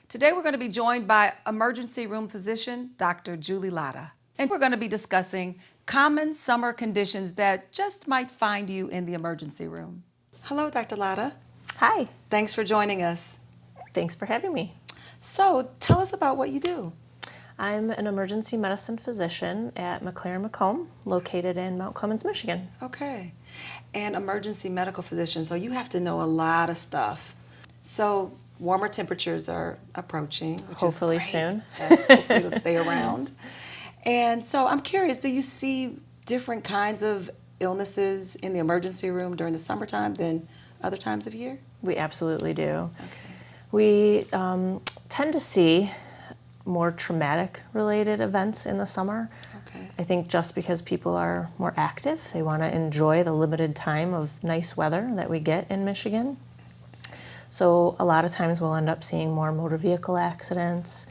Today we're going to be joined by emergency room physician, Dr. Julie Lata. And we're going to be discussing common summer conditions that just might find you in the emergency room. Hello, Dr. Lata. Hi. Thanks for joining us. Thanks for having me. So tell us about what you do. I'm an emergency medicine physician at McLaren Macomb, located in Mount Clemens, Michigan. Okay. And emergency medical physician, so you have to know a lot of stuff. So warmer temperatures are approaching, which Hopefully is great. soon. Yes, hopefully it'll stay around. And so I'm curious, do you see different kinds of illnesses in the emergency room during the summertime than other times of year? We absolutely do. Okay. We tend to see more traumatic related events in the summer. Okay. I think just because people are more active, they want to enjoy the limited time of nice weather that we get in Michigan. So a lot of times we'll end up seeing more motor vehicle accidents.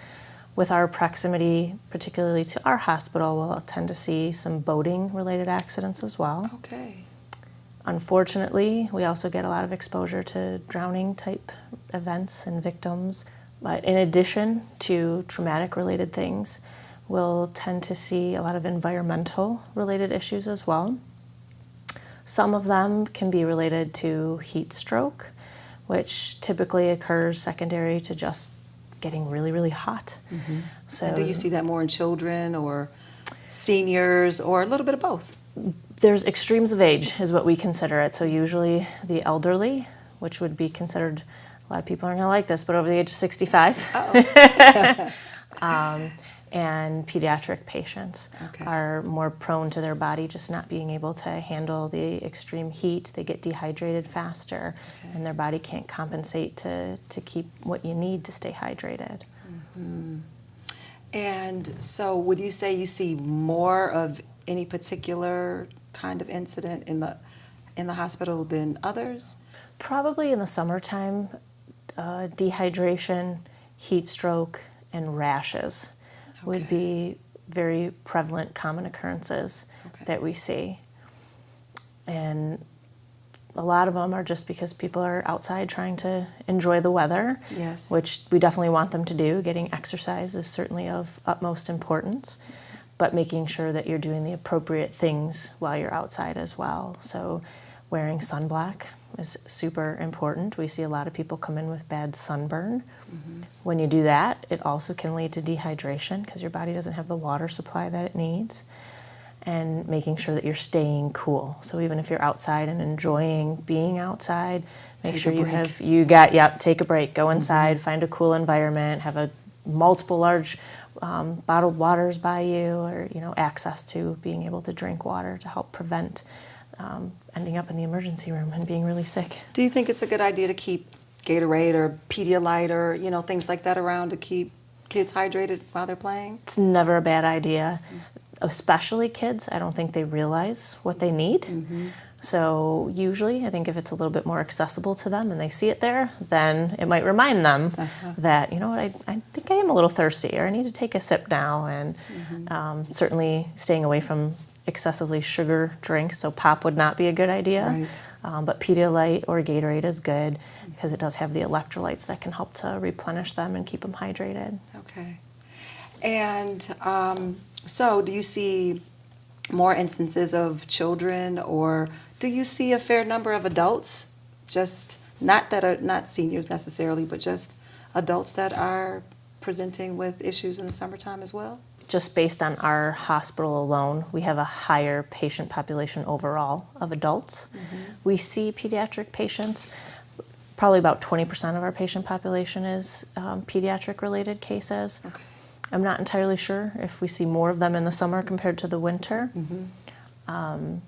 With our proximity, particularly to our hospital, we'll tend to see some boating-related accidents as well. Okay. Unfortunately, we also get a lot of exposure to drowning-type events and victims. But in addition to traumatic-related things, we'll tend to see a lot of environmental-related issues as well. Some of them can be related to heat stroke, which typically occurs secondary to just getting really, really hot. Mm-hmm. So, And do you see that more in children or seniors or a little bit of both? there's extremes of age is what we consider it. So usually the elderly, which would be considered, a lot of people aren't going to like this, but over the age of 65. And pediatric patients are more prone to their body just not being able to handle the extreme heat. They get dehydrated faster, and their body can't compensate to keep what you need to stay hydrated. Mm-hmm. And so would you say you see more of any particular kind of incident in the hospital than others? Probably in the summertime, dehydration, heat stroke, and rashes would be very prevalent common occurrences that we see. And a lot of them are just because people are outside trying to enjoy the weather, Yes. which we definitely want them to do. Getting exercise is certainly of utmost importance, but making sure that you're doing the appropriate things while you're outside as well. So wearing sunblock is super important. We see a lot of people come in with bad sunburn. Mm-hmm. When you do that, it also can lead to dehydration because your body doesn't have the water supply that it needs. And making sure that you're staying cool. So even if you're outside and enjoying being outside, make sure take a break, go inside, find a cool environment, have multiple large bottled waters by you, or access to being able to drink water to help prevent ending up in the emergency room and being really sick. Do you think it's a good idea to keep Gatorade or Pedialyte or things like that around to keep kids hydrated while they're playing? It's never a bad idea, especially kids. I don't think they realize what they need. Mm-hmm. So usually, I think if it's a little bit more accessible to them and they see it there, then it might remind them that, I think I am a little thirsty, or I need to take a sip now. And certainly staying away from excessively sugar drinks, so pop would not be a good idea. Right. But Pedialyte or Gatorade is good because it does have the electrolytes that can help to replenish them and keep them hydrated. Okay. And so do you see more instances of children, or do you see a fair number of adults, just not seniors necessarily, but just adults that are presenting with issues in the summertime as well? Just based on our hospital alone, we have a higher patient population overall of adults. Mm-hmm. We see pediatric patients. Probably about 20% of our patient population is pediatric-related cases. Okay. I'm not entirely sure if we see more of them in the summer compared to the winter. Mm-hmm.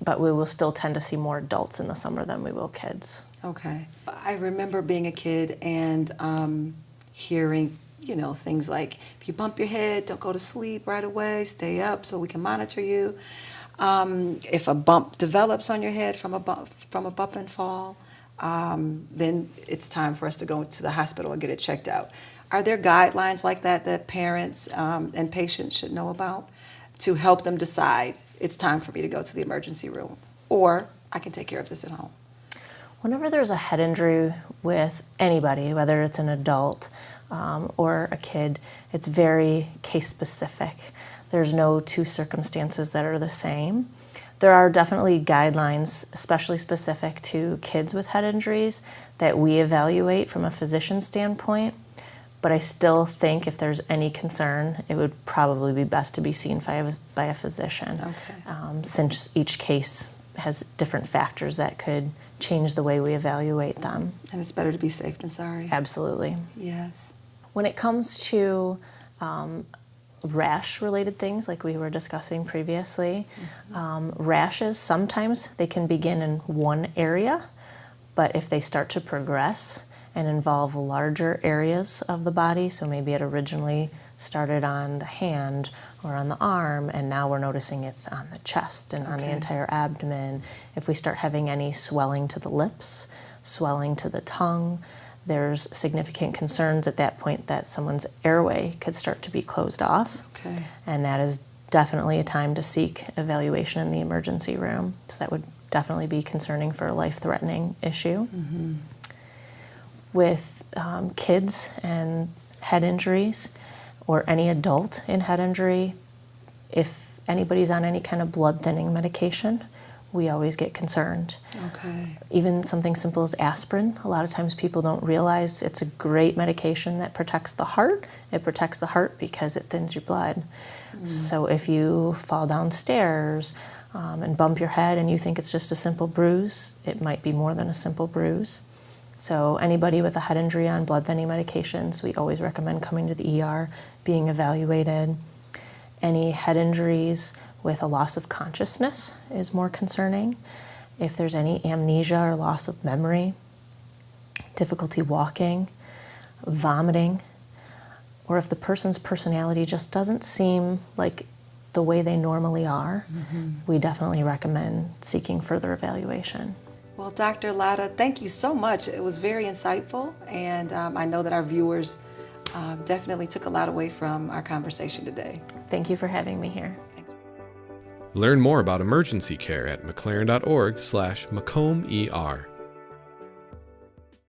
But we will still tend to see more adults in the summer than we will kids. Okay. I remember being a kid and hearing things like, if you bump your head, don't go to sleep right away, stay up so we can monitor you. If a bump develops on your head from a bump and fall, then it's time for us to go to the hospital and get it checked out. Are there guidelines like that parents and patients should know about to help them decide it's time for me to go to the emergency room, or I can take care of this at home? Whenever there's a head injury with anybody, whether it's an adult or a kid, it's very case specific. There's no two circumstances that are the same. There are definitely guidelines, especially specific to kids with head injuries, that we evaluate from a physician standpoint. But I still think if there's any concern, it would probably be best to be seen by a physician, since each case has different factors that could change the way we evaluate them. And it's better to be safe than sorry. Absolutely. Yes. When it comes to rash-related things like we were discussing previously, rashes, sometimes they can begin in one area, but if they start to progress and involve larger areas of the body, so maybe it originally started on the hand or on the arm, and now we're noticing it's on the chest and on the entire abdomen. If we start having any swelling to the lips, swelling to the tongue, there's significant concerns at that point that someone's airway could start to be closed off. Okay. And that is definitely a time to seek evaluation in the emergency room. So that would definitely be concerning for a life-threatening issue. With kids and head injuries, or any adult in head injury, if anybody's on any kind of blood thinning medication, we always get concerned. Okay. Even something simple as aspirin, a lot of times people don't realize it's a great medication that protects the heart. It protects the heart because it thins your blood. So if you fall downstairs and bump your head and you think it's just a simple bruise, it might be more than a simple bruise. So anybody with a head injury on blood thinning medications, we always recommend coming to the ER, being evaluated. Any head injuries with a loss of consciousness is more concerning. If there's any amnesia or loss of memory, difficulty walking, vomiting, or if the person's personality just doesn't seem like the way they normally are, we definitely recommend seeking further evaluation. Well, Dr. Lata, thank you so much. It was very insightful, and I know that our viewers definitely took a lot away from our conversation today. Thank you for having me here. Thanks. Learn more about emergency care at mclaren.org/Macomb ER.